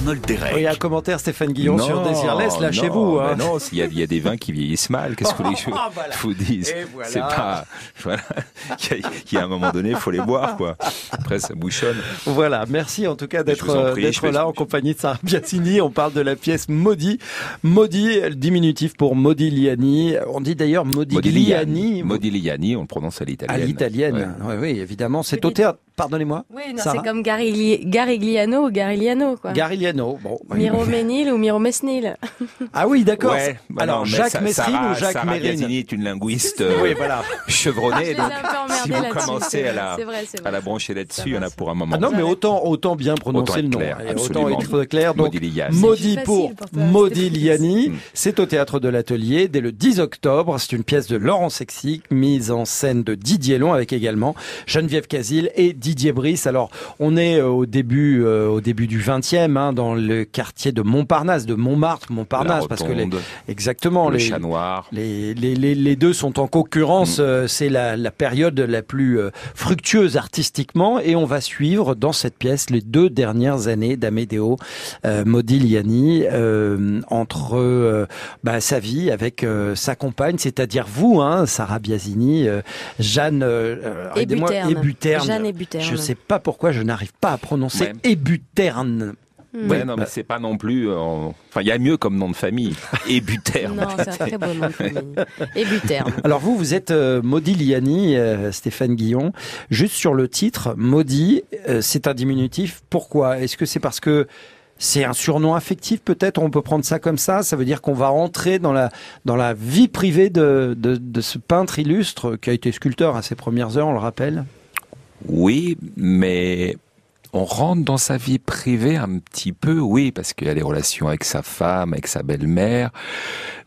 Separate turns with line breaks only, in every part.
Arnold Derek.
Il y a un commentaire, Stéphane Guillon, sur Désirless, lâchez-vous. Hein.
Non, il y a des vins qui vieillissent mal. Qu'est-ce que je vous dise?
Voilà.
C'est pas, voilà. Il y a un moment donné, il faut les boire, quoi. Après, ça bouchonne.
Voilà. Merci en tout cas d'être là en compagnie de Sarah Biasini. On parle de la pièce Maudit. Maudit, le diminutif pour Modigliani. On dit d'ailleurs Modigliani.
Modigliani, on le prononce à l'italienne.
À l'italienne. Ouais. Oui, évidemment. C'est au théâtre. Pardonnez-moi.
Oui, non, c'est comme Garigliano ou Garigliano, quoi.
Garigliano, bon.
Miroménil ou Miromesnil.
Ah oui, d'accord.
Ouais,
alors, Jacques Messrine ou Jacques
Sarah
Mérine?
Biasini est une linguiste
oui, voilà.
chevronnée.
Donc,
si vous commencez à la brancher là-dessus, il y en a pour un moment.
Ah non, mais autant bien prononcer le nom. Autant être clair. Donc, Maudit pour Modigliani. C'est au Théâtre de l'Atelier dès le 10 octobre. C'est une pièce de Laurent Sexic, mise en scène de Didier Long, avec également Geneviève Casil et Didier Brice. Alors, on est au début du 20e, dans le quartier de Montparnasse, de Montmartre, parce que exactement,
le Chat Noir.
Les deux sont en concurrence. C'est la période la plus fructueuse artistiquement, et on va suivre dans cette pièce les 2 dernières années d'Amedeo Modigliani, entre sa vie avec sa compagne, c'est-à-dire vous, Sarah Biasini, Jeanne Ébuterne.
Jeanne Ébuterne.
Je ne sais pas pourquoi je n'arrive pas à prononcer Ébuterne.
Ouais, non, mais c'est pas non plus. Enfin, il y a mieux comme nom de famille. Ébuterne.
Non, c'est un très beau nom de famille. Ébuterne.
Alors vous êtes Modigliani, Stéphane Guillon. Juste sur le titre, Maudit, c'est un diminutif. Pourquoi? Est-ce que c'est parce que c'est un surnom affectif, peut-être? On peut prendre ça comme ça. Ça veut dire qu'on va entrer dans la vie privée de ce peintre illustre qui a été sculpteur à ses premières heures, on le rappelle.
Oui, mais on rentre dans sa vie privée un petit peu, oui, parce qu'il y a les relations avec sa femme, avec sa belle-mère,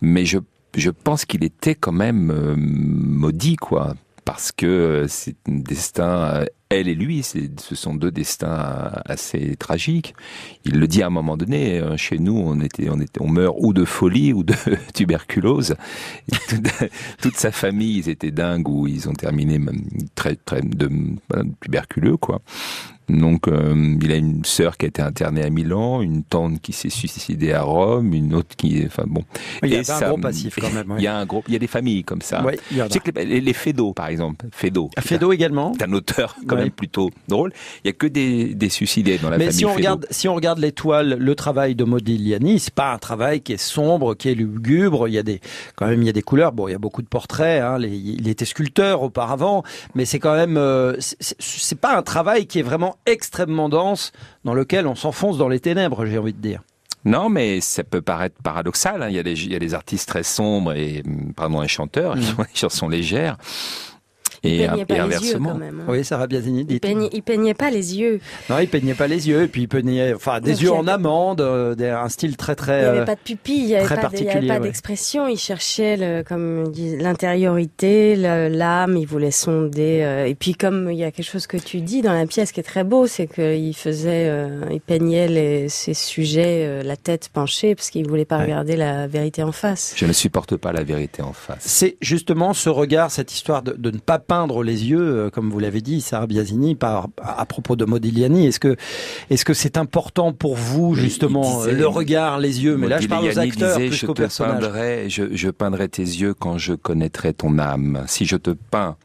mais je pense qu'il était quand même maudit, quoi, parce que c'est un destin, elle et lui, ce sont 2 destins assez tragiques. Il le dit à un moment donné, chez nous, on meurt ou de folie ou de tuberculose. Et toute sa famille, ils étaient dingues, ou ils ont terminé même très tuberculeux, quoi. Donc, il a une sœur qui a été internée à Milan, une tante qui s'est suicidée à Rome, une autre qui, enfin bon.
Il y a un gros passif quand même.
Il y a des familles comme ça.
Oui, il y en a.
Tu sais que les Feydeau, par exemple, Feydeau
également.
C'est un auteur quand même plutôt drôle. Il y a que des suicidés dans la famille Feydeau.
Si on regarde l'étoile, le travail de Modigliani, c'est pas un travail qui est sombre, qui est lugubre. Il y a des couleurs. Bon, il y a beaucoup de portraits. Il était sculpteur auparavant, mais c'est quand même, c'est pas un travail qui est vraiment extrêmement dense, dans lequel on s'enfonce dans les ténèbres, j'ai envie de dire.
Non, mais ça peut paraître paradoxal. Il y a des artistes très sombres et, pardon, les chanteurs, qui ont des chansons légères. Et inversement.
Quand même,
Oui, Sarah Biasini.
Il peignait pas les yeux.
Non, il peignait pas les yeux, et puis il peignait, des yeux en amande, un style très. Il
n'y avait pas de pupille, il n'y avait pas
ouais.
d'expression. Il cherchait, comme on dit, l'intériorité, l'âme. Il voulait sonder. Et puis, comme il y a quelque chose que tu dis dans la pièce qui est très beau, c'est qu'il il peignait ses sujets, la tête penchée, parce qu'il voulait pas regarder la vérité en face.
Je ne supporte pas la vérité en face.
C'est justement ce regard, cette histoire de ne pas peindre les yeux, comme vous l'avez dit, Sarah Biasini, à propos de Modigliani. Est-ce que c'est important pour vous, justement, le regard, les yeux? Mais là, je parle aux acteurs plus qu'aux personnages.
Je peindrai tes yeux quand je connaîtrai ton âme. Si je te peins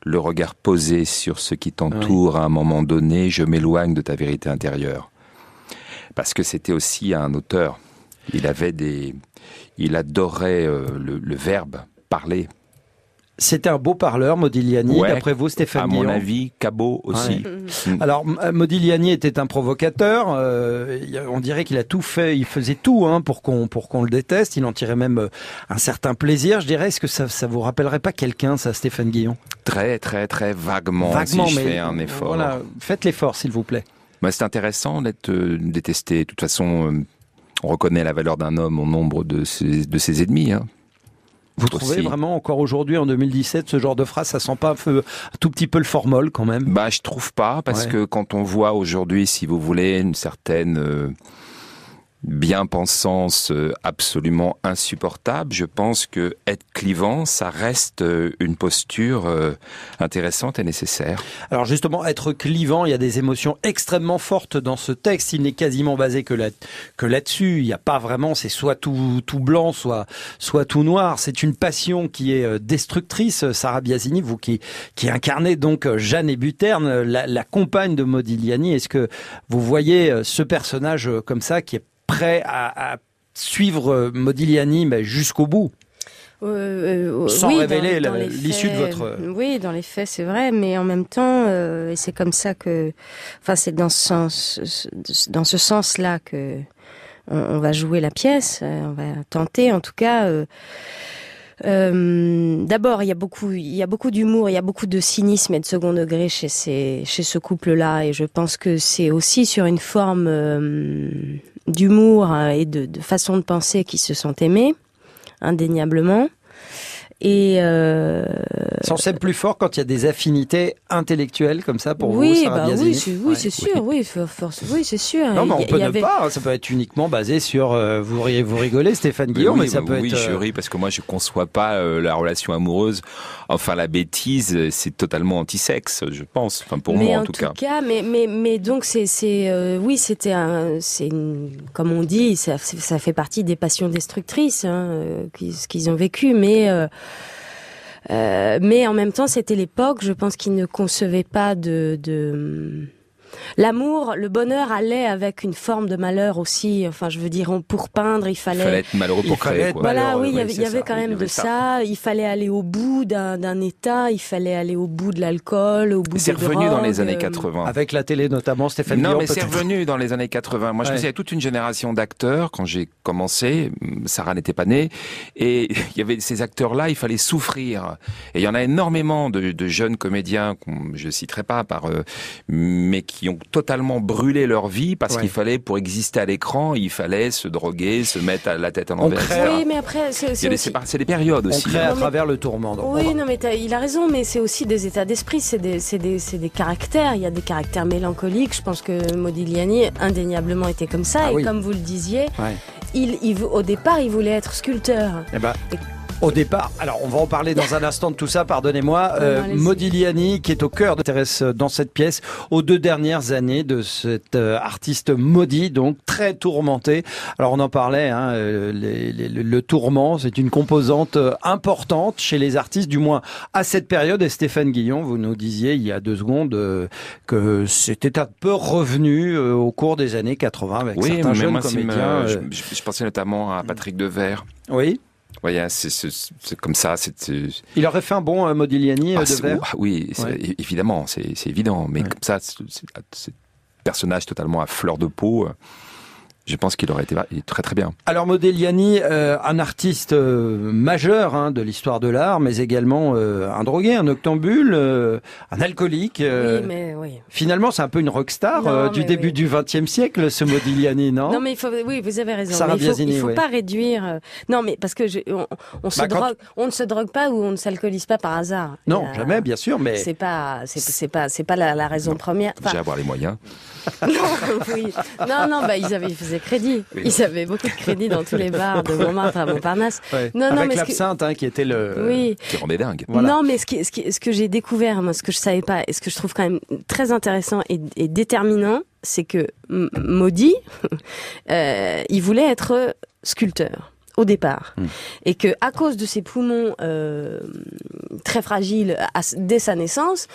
le regard posé sur ce qui t'entoure à un moment donné, je m'éloigne de ta vérité intérieure. Parce que c'était aussi un auteur. Il adorait le verbe, parler.
C'était un beau parleur, Modigliani, d'après vous, Stéphane Guillon?
À mon avis, cabot aussi.
Ouais. Alors, Modigliani était un provocateur. On dirait qu'il a tout fait, il faisait tout pour qu'on le déteste. Il en tirait même un certain plaisir, je dirais. Est-ce que ça vous rappellerait pas quelqu'un, ça, Stéphane Guillon?
Très, très, très vaguement, si je fais un effort.
Voilà, faites l'effort, s'il vous plaît.
C'est intéressant d'être détesté. De toute façon, on reconnaît la valeur d'un homme au nombre de ses ennemis,
Vous trouvez vraiment encore aujourd'hui, en 2017, ce genre de phrase, ça sent pas un tout petit peu le formol quand même?
Je trouve pas, parce que quand on voit aujourd'hui, si vous voulez, une certaine bien-pensance absolument insupportable. Je pense que être clivant, ça reste une posture intéressante et nécessaire.
Alors justement, être clivant, il y a des émotions extrêmement fortes dans ce texte. Il n'est quasiment basé que là-dessus. Il n'y a pas vraiment, c'est soit tout blanc, soit tout noir. C'est une passion qui est destructrice. Sarah Biasini, vous qui incarnez donc Jeanne Hébuterne, la compagne de Modigliani, est-ce que vous voyez ce personnage comme ça qui est prêt à suivre Modigliani jusqu'au bout, sans révéler l'issue de votre...
Oui, dans les faits, c'est vrai, mais en même temps, et c'est comme ça que... Enfin, c'est dans ce sens-là que on va jouer la pièce, on va tenter, en tout cas... D'abord, il y a beaucoup d'humour, il y a beaucoup de cynisme et de second degré chez ce couple-là, et je pense que c'est aussi sur une forme d'humour et de façon de penser qu'ils se sont aimés, indéniablement. Et
Sans c'est plus fort quand il y a des affinités intellectuelles comme ça pour vous, Sarah Biasini.
C'est sûr, oui, c'est sûr.
Non, mais on peut ne pas, ça peut être uniquement basé sur vous rigolez, Stéphane Guillaume, mais ça peut être...
Oui, je ris parce que moi je conçois pas la relation amoureuse. Enfin, la bêtise, c'est totalement anti-sexe, je pense. Enfin, pour moi, en tout cas.
Mais donc oui, comme on dit, ça fait partie des passions destructrices, ce qu'ils ont vécu, mais en même temps, c'était l'époque, je pense qu'ils ne concevaient pas l'amour, le bonheur allait avec une forme de malheur aussi. Enfin, je veux dire, pour peindre, il fallait
être malheureux pour créer, quoi.
Voilà, oui, il y avait quand même de ça. Il fallait aller au bout d'un état, il fallait aller au bout de l'alcool, au bout des drogues.
C'est revenu dans les années 80.
Avec la télé notamment, Stéphane Guillaume.
Non, mais c'est revenu dans les années 80. Moi, je me souviens, il y avait toute une génération d'acteurs quand j'ai commencé. Sarah n'était pas née. Et il y avait ces acteurs-là, il fallait souffrir. Et il y en a énormément de jeunes comédiens, je citerai pas, mais qui ont totalement brûlé leur vie parce qu'il fallait, pour exister à l'écran, il fallait se droguer, se mettre la tête en l'envers.
Oui, mais après,
c'est des périodes aussi.
On crée à travers le tourment. Donc
oui, non, mais il a raison, mais c'est aussi des états d'esprit, c'est des caractères. Il y a des caractères mélancoliques. Je pense que Modigliani, indéniablement, était comme ça. Comme vous le disiez, au départ, il voulait être sculpteur.
Au départ, alors on va en parler dans un instant de tout ça, pardonnez-moi, Modigliani qui est au cœur dans cette pièce aux 2 dernières années de cet artiste maudit, donc très tourmenté. Alors on en parlait, le tourment, c'est une composante importante chez les artistes, du moins à cette période. Et Stéphane Guillon, vous nous disiez il y a 2 secondes que c'était un peu revenu au cours des années 80 avec certains jeunes comédiens.
Je pensais notamment à Patrick Devers.
Oui.
Oui, c'est comme ça.
Il aurait fait un bon Modigliani Devers.
Oui, évidemment, c'est évident. Mais comme ça, c'est personnage totalement à fleur de peau. Je pense qu'il aurait été très très bien.
Alors Modigliani, un artiste majeur de l'histoire de l'art, mais également un drogué, un octambule, un alcoolique. Finalement, c'est un peu une rockstar du début du XXe siècle, ce Modigliani, non?
Non, mais vous avez raison.
Sarah Biasini,
il faut pas réduire. Non, mais parce que on ne se drogue pas ou on ne s'alcoolise pas par hasard.
Non, jamais, bien sûr, mais
c'est pas la raison première.
J'ai avoir les moyens.
Non, ils faisaient crédit. Oui. Ils avaient beaucoup de crédit dans tous les bars de Montmartre à Montparnasse.
Avec l'absinthe, qui était
qui rendait dingue.
Voilà. Non, mais ce que j'ai découvert, moi, ce que je savais pas, et ce que je trouve quand même très intéressant et déterminant, c'est que Maudit, il voulait être sculpteur au départ, et que à cause de ses poumons très fragiles dès sa naissance,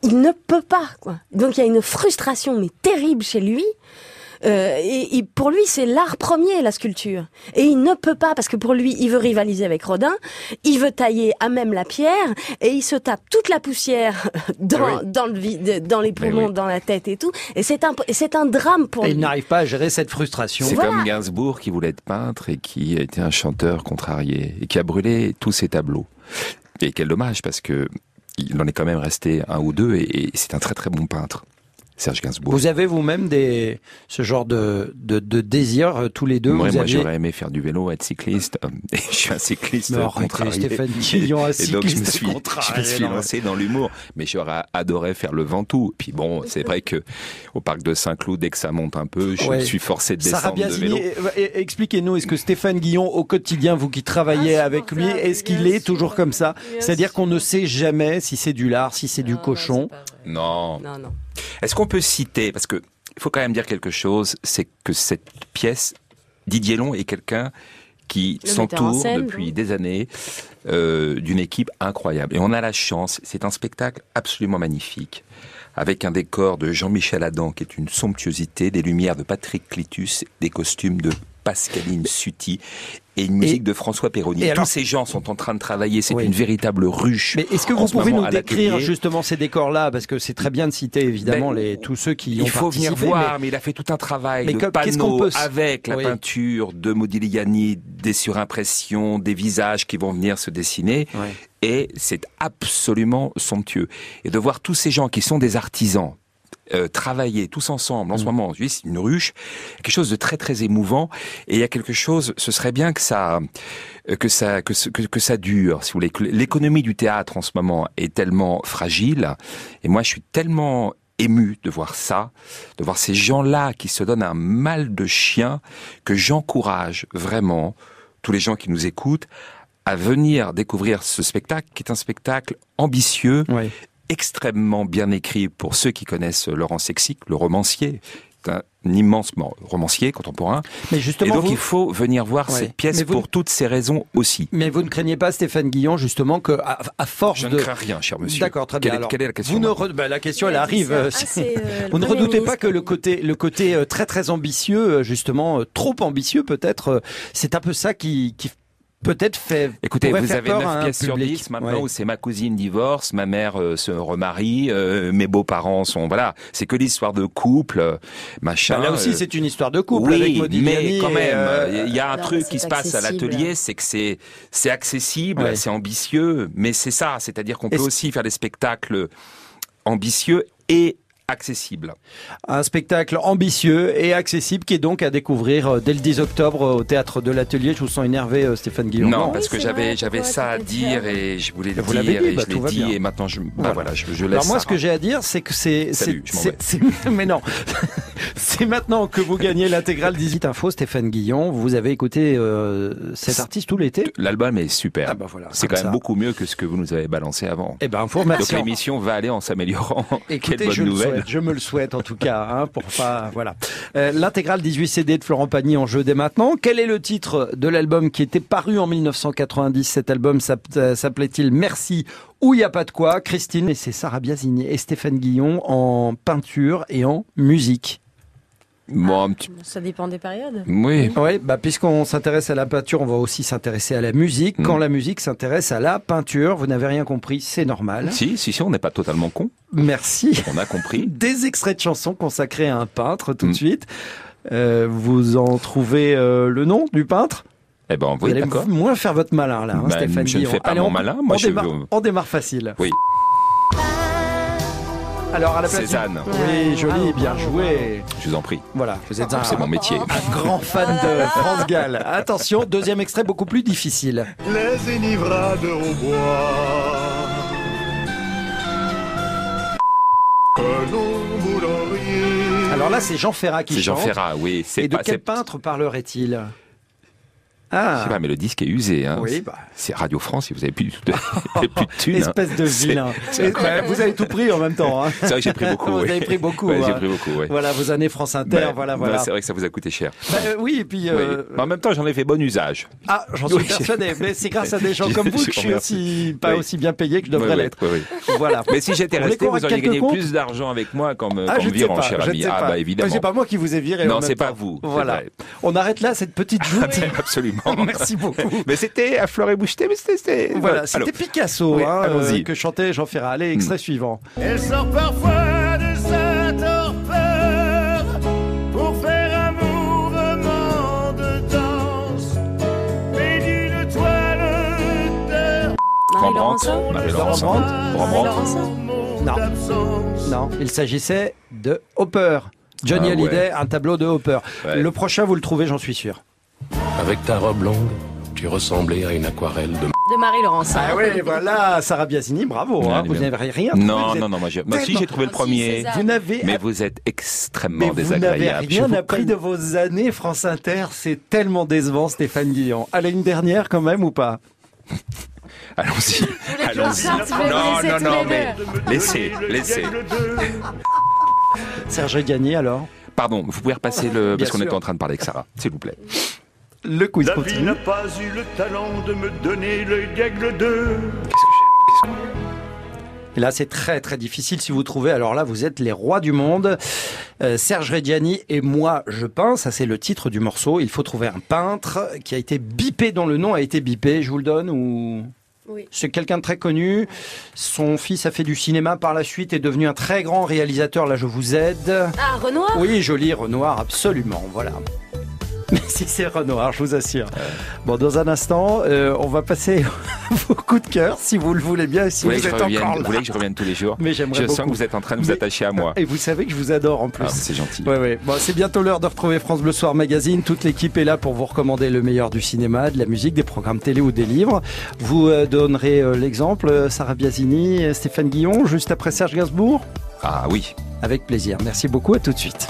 il ne peut pas, quoi. Donc il y a une frustration mais terrible chez lui. Et pour lui, c'est l'art premier, la sculpture. Et il ne peut pas, parce que pour lui, il veut rivaliser avec Rodin, il veut tailler à même la pierre, et il se tape toute la poussière dans les poumons, dans la tête et tout. Et c'est un drame pour lui.
Il n'arrive pas à gérer cette frustration.
C'est comme Gainsbourg qui voulait être peintre et qui a été un chanteur contrarié, et qui a brûlé tous ses tableaux. Et quel dommage, parce que il en est quand même resté 1 ou 2, et c'est un très très bon peintre. Serge Gainsbourg.
Vous avez vous-même ce genre de désir tous les deux?
Moi, j'aurais aimé faire du vélo, être cycliste. Et je suis un cycliste contrarié.
Stéphane Guillon, un cycliste.
Et donc je me suis lancé dans l'humour. Mais j'aurais adoré faire le Ventoux. Puis bon, c'est vrai que au parc de Saint-Cloud, dès que ça monte un peu, je suis forcé de descendre de vélo.
Expliquez-nous, est-ce que Stéphane Guillon, au quotidien, vous qui travaillez avec lui, est-ce qu'il est toujours comme ça? C'est-à-dire qu'on ne sait jamais si c'est du lard, si c'est du cochon?
Non. Est-ce qu'on peut citer, parce que il faut quand même dire quelque chose, c'est que cette pièce, Didier Long est quelqu'un qui s'entoure depuis des années d'une équipe incroyable. Et on a la chance, c'est un spectacle absolument magnifique, avec un décor de Jean-Michel Adam qui est une somptuosité, des lumières de Patrick Clitus, des costumes de Pascaline Sutti et une musique de François Perroni. Tous ces gens sont en train de travailler, c'est une véritable ruche.
Mais est-ce que vous pouvez nous décrire justement ces décors-là? Parce que c'est très bien de citer évidemment tous ceux qui y ont participé.
Il faut venir voir, mais il a fait tout un travail de panneaux avec la peinture de Modigliani, des surimpressions, des visages qui vont venir se dessiner. Et c'est absolument somptueux. Et de voir tous ces gens qui sont des artisans, travailler tous ensemble en ce moment, c'est une ruche, quelque chose de très très émouvant, et il y a quelque chose, ce serait bien que ça dure, si vous voulez. L'économie du théâtre en ce moment est tellement fragile, et moi je suis tellement ému de voir ça, de voir ces gens-là qui se donnent un mal de chien, que j'encourage vraiment tous les gens qui nous écoutent à venir découvrir ce spectacle, qui est un spectacle ambitieux, extrêmement bien écrit pour ceux qui connaissent Laurent Sexic, le romancier. C'est un immense romancier contemporain.
Mais justement,
et donc il faut venir voir cette pièce pour toutes ces raisons aussi.
Mais vous ne craignez pas, Stéphane Guillon, justement, que à force
Je ne crains rien, cher monsieur.
D'accord, très bien.
Quelle est la question?
La question, elle arrive. Vous ne redoutez pas que le côté très très ambitieux, justement, trop ambitieux peut-être, c'est un peu ça qui peut-être fait.
Écoutez, vous avez 9 pièces sur 10 maintenant où c'est ma cousine divorce, ma mère se remarie, mes beaux-parents sont, voilà, c'est que l'histoire de couple, machin.
Là aussi, c'est une histoire de couple avec Modigliani.
Mais quand même, il y a un truc qui se passe à l'atelier, c'est que c'est accessible, c'est ambitieux, mais c'est ça, c'est-à-dire qu'on peut aussi faire des spectacles ambitieux et accessible.
Un spectacle ambitieux et accessible qui est donc à découvrir dès le 10 octobre au Théâtre de l'Atelier. Je vous sens énervé, Stéphane Guillaume.
Non, parce que j'avais ça à dire et je voulais le dire et je l'ai dit et maintenant je laisse.
Alors moi, ce que j'ai à dire, c'est que mais non. C'est maintenant que vous gagnez l'intégrale 18 Info, Stéphane Guillon. Vous avez écouté cet artiste tout l'été?
L'album est super.
Ah bah voilà,
c'est quand même beaucoup mieux que ce que vous nous avez balancé avant.
Eh ben, vous remercie.
Donc l'émission va aller en s'améliorant.
Écoutez, quelle bonne nouvelle. Je me le souhaite en tout cas, pour pas, voilà. L'intégrale 18 CD de Florent Pagny en jeu dès maintenant. Quel est le titre de l'album qui était paru en 1990? Cet album s'appelait-il Merci ou y a pas de quoi? Christine, et c'est Sarah Biasini et Stéphane Guillon en peinture et en musique.
Bon, ça dépend des périodes.
Oui.
Oui, puisqu'on s'intéresse à la peinture, on va aussi s'intéresser à la musique. Quand la musique s'intéresse à la peinture, vous n'avez rien compris, c'est normal.
Si, on n'est pas totalement con.
Merci.
On a compris.
Des extraits de chansons consacrés à un peintre tout de suite. Vous en trouvez le nom du peintre?
Eh ben, oui, d'accord.
Vous allez moins faire votre malin là, Stéphane Guillon.
Je ne fais pas mon malin.
Moi, on démarre facile.
Oui.
Alors à la place
Cézanne.
Oui, joli, bien joué.
Je vous en prie.
Voilà, vous êtes
c'est mon métier.
Un grand fan de France Gall. Attention, deuxième extrait beaucoup plus difficile.
Les énivrades au bois.
Alors là, c'est Jean Ferrat qui chante.
C'est Jean Ferrat, oui.
Et de quel peintre parlerait-il?
Je sais pas, mais le disque est usé.
Oui,
c'est Radio France, si vous avez plus de thunes.
Espèce de vilain. Vous avez tout pris en même temps.
C'est vrai que j'ai pris beaucoup.
Vous avez pris beaucoup.
J'ai pris beaucoup, oui.
Voilà, vos années France Inter, voilà.
C'est vrai que ça vous a coûté cher.
Oui, et puis...
En même temps, j'en ai fait bon usage.
Ah, j'en suis persuadé. Mais c'est grâce à des gens comme vous que je suis pas aussi bien payé que je devrais l'être. Voilà.
Mais si j'étais resté, vous auriez gagné plus d'argent avec moi comme virant, cher ami. Ah bah évidemment.
C'est pas moi qui vous ai viré.
Non, c'est pas vous.
Voilà. On arrête là cette petite joute.
Absolument.
Merci beaucoup.
Mais c'était à fleur et boucheté, mais c'était...
Voilà, c'était Picasso que chantait Jean Ferrat. Allez, extrait suivant.
Elle sort parfois de sa torpeur pour faire un mouvement de danse, mais d'une toile de...
Rembrandt.
Non, il s'agissait de Hopper. Johnny Hallyday, un tableau de Hopper. Ouais. Le prochain, vous le trouvez, j'en suis sûr.
Avec ta robe longue, tu ressemblais à une aquarelle
de Marie-Laurence.
Ah oui, voilà, Sarah Biasini, bravo. Hein, vous n'avez rien trouvé.
Non, moi si j'ai trouvé le premier. Mais vous êtes extrêmement désagréable.
Vous n'avez rien appris de vos années France Inter. C'est tellement décevant, Stéphane Guillon. Allez, une dernière quand même ou pas?
Allons-y. Non, mais laissez.
Serge Reggiani, alors?
Pardon, vous pouvez repasser parce qu'on était en train de parler avec Sarah, s'il vous plaît.
Le quiz
La
continue.
vie n'a pas eu le talent de me donner l'œil d'aigle 2.
Et là, c'est très très difficile si vous trouvez. Alors là, vous êtes les rois du monde. Serge Reggiani et moi, je peins. Ça, c'est le titre du morceau. Il faut trouver un peintre qui a été bipé, dont le nom a été bipé. Je vous le donne ou...
Oui.
C'est quelqu'un de très connu. Son fils a fait du cinéma par la suite, est devenu un très grand réalisateur. Là, je vous aide.
Ah, Renoir?
Oui, joli Renoir, absolument. Voilà. Mais si c'est Renoir, je vous assure. Bon, dans un instant, on va passer vos coups de cœur, si vous le voulez bien, si vous êtes encore là.
Vous voulez que je revienne tous les jours?
Mais j'aimerais beaucoup.
Je sens que vous êtes en train de vous attacher à moi.
Et vous savez que je vous adore en plus.
Ah, c'est gentil.
Ouais. Bon, c'est bientôt l'heure de retrouver France Bleu Soir Magazine. Toute l'équipe est là pour vous recommander le meilleur du cinéma, de la musique, des programmes télé ou des livres. Vous donnerez l'exemple, Sarah Biasini, Stéphane Guillon, juste après Serge Gainsbourg?
Ah oui.
Avec plaisir. Merci beaucoup, à tout de suite.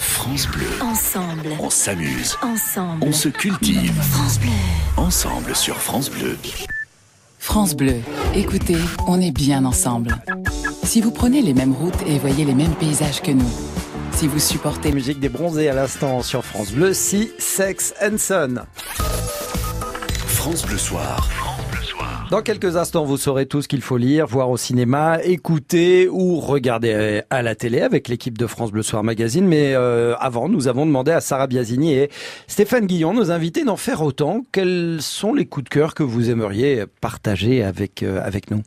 France Bleu.
Ensemble.
On s'amuse.
Ensemble.
On se cultive.
France Bleu.
Ensemble sur France Bleu.
France Bleu. Écoutez, on est bien ensemble. Si vous prenez les mêmes routes et voyez les mêmes paysages que nous, si vous supportez...
Musique des bronzés à l'instant sur France Bleu, Sea, Sex and Son.
France Bleu Soir.
Dans quelques instants, vous saurez tout ce qu'il faut lire, voir au cinéma, écouter ou regarder à la télé avec l'équipe de France Bleu Soir Magazine. Mais avant, nous avons demandé à Sarah Biasini et Stéphane Guillon, nos invités, d'en faire autant. Quels sont les coups de cœur que vous aimeriez partager avec nous?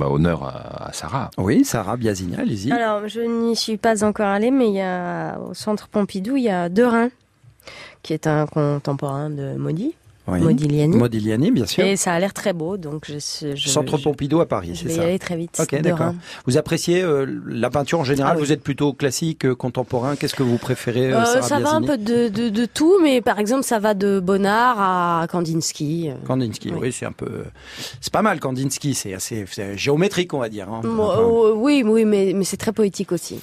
Honneur à Sarah.
Oui, Sarah Biasini, allez-y.
Alors, je n'y suis pas encore allée, mais il y a, au Centre Pompidou, il y a Derain, qui est un contemporain de Maudit.
Oui. Modigliani, bien sûr.
Et ça a l'air très beau, donc
Centre Pompidou à Paris, c'est ça?
Je vais y aller très vite.
Ok, d'accord. Vous appréciez la peinture en général? Vous êtes plutôt classique, contemporain? Qu'est-ce que vous préférez, Sarah
Ça va un peu de tout, mais par exemple, ça va de Bonnard à Kandinsky.
Kandinsky, oui, c'est pas mal. Kandinsky, c'est assez géométrique, on va dire. Hein.
Oui, mais c'est très poétique aussi.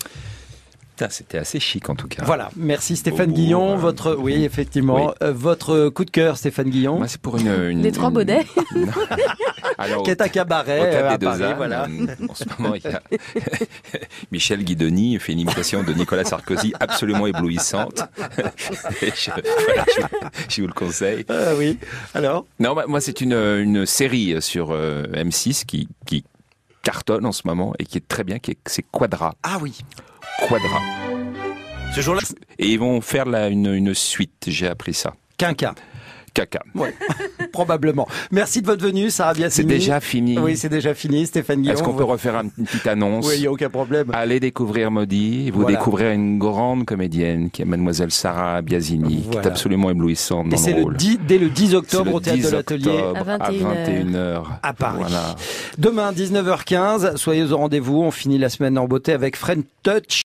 C'était assez chic en tout cas.
Voilà, merci Stéphane Guillon. Oui, effectivement, votre coup de cœur, Stéphane Guillon.
Moi, c'est pour une
des Trois Baudets.
Qui est un cabaret à Paris, voilà.
En ce moment, il y a Michel Guidoni fait une imitation de Nicolas Sarkozy absolument éblouissante. Je vous le conseille.
Oui. Alors?
Non, moi, c'est une série sur M6 qui cartonne en ce moment et qui est très bien. C'est Quadra.
Ah oui.
Quadra. Ce jour-là. Et ils vont faire une suite, j'ai appris ça.
Quinca.
Caca.
Ouais, probablement. Merci de votre venue, Sarah Biasini.
C'est déjà fini.
Oui, c'est déjà fini, Stéphane Guillon.
Est-ce qu'on peut refaire une petite annonce?
Oui, il n'y a aucun problème.
Allez découvrir Maudit, vous découvrirez une grande comédienne qui est mademoiselle Sarah Biasini, qui est absolument éblouissante dans le rôle.
Dès le 10 octobre au Théâtre de l'Atelier.
À 21h.
À Paris.
Voilà.
Demain, 19h15, soyez au rendez-vous. On finit la semaine en beauté avec Friend Touch.